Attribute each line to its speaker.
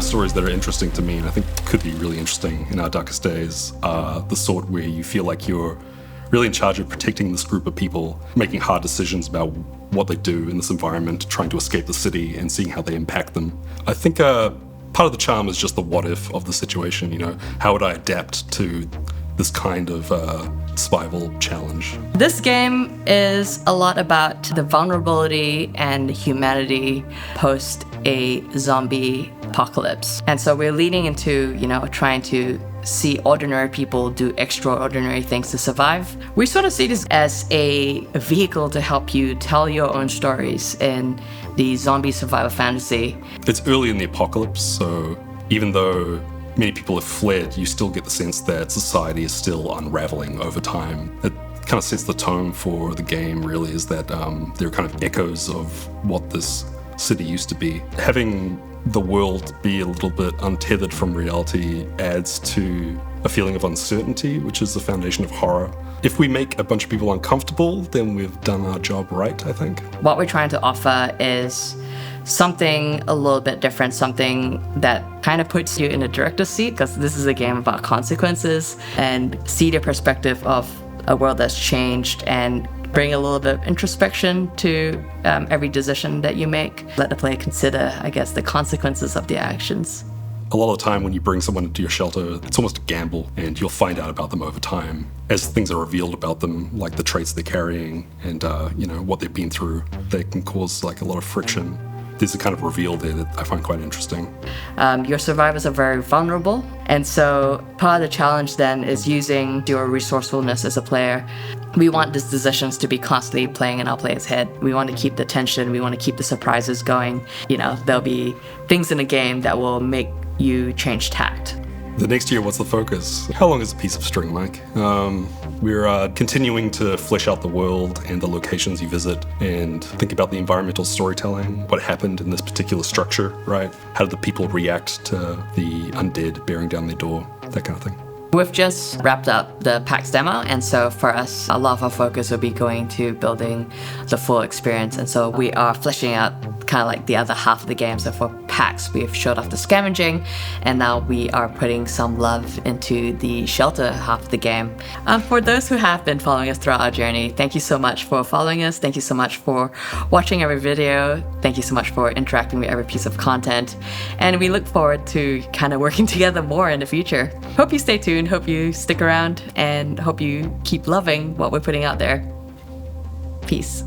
Speaker 1: of stories that are interesting to me and I think could be really interesting in our darkest days are the sort where you feel like you're really in charge of protecting this group of people, making hard decisions about what they do in this environment, trying to escape the city and seeing how they impact them. I think part of the charm is just the what if of the situation, you know, how would I adapt to this kind of survival challenge?
Speaker 2: This game is a lot about the vulnerability and humanity post a zombie apocalypse. And so we're leading into, you know, trying to see ordinary people do extraordinary things to survive. We sort of see this as a vehicle to help you tell your own stories in the zombie survival fantasy.
Speaker 1: It's early in the apocalypse, so even though many people have fled, you still get the sense that society is still unraveling over time. It kind of sets the tone for the game, really, is that there are kind of echoes of what this city used to be. Having the world be a little bit untethered from reality adds to a feeling of uncertainty, which is the foundation of horror. If we make a bunch of people uncomfortable, then we've done our job right, I think.
Speaker 2: What we're trying to offer is something a little bit different, something that kind of puts you in a director's seat, because this is a game about consequences, and see the perspective of a world that's changed and bring a little bit of introspection to every decision that you make. Let the player consider, I guess, the consequences of their actions.
Speaker 1: A lot of the time when you bring someone into your shelter, it's almost a gamble, and you'll find out about them over time as things are revealed about them, like the traits they're carrying and you know, what they've been through. They can cause like a lot of friction. There's a kind of reveal there that I find quite interesting.
Speaker 2: Your survivors are very vulnerable, and so part of the challenge then is using your resourcefulness as a player. We want these decisions to be constantly playing in our player's head. We want to keep the tension, we want to keep the surprises going. You know, there'll be things in the game that will make you change tact.
Speaker 1: The next year, what's the focus? How long is a piece of string, Mike? We're continuing to flesh out the world and the locations you visit and think about the environmental storytelling, what happened in this particular structure, right? How did the people react to the undead bearing down their door, that kind of thing.
Speaker 2: We've just wrapped up the PAX demo, and so for us, a lot of our focus will be going to building the full experience, and so we are fleshing out kind of like the other half of the game. So for PAX, we've showed off the scavenging, and now we are putting some love into the shelter half of the game. For those who have been following us throughout our journey, thank you so much for following us. Thank you so much for watching every video. Thank you so much for interacting with every piece of content, and we look forward to kind of working together more in the future. Hope you stay tuned. Hope you stick around, and hope you keep loving what we're putting out there. Peace.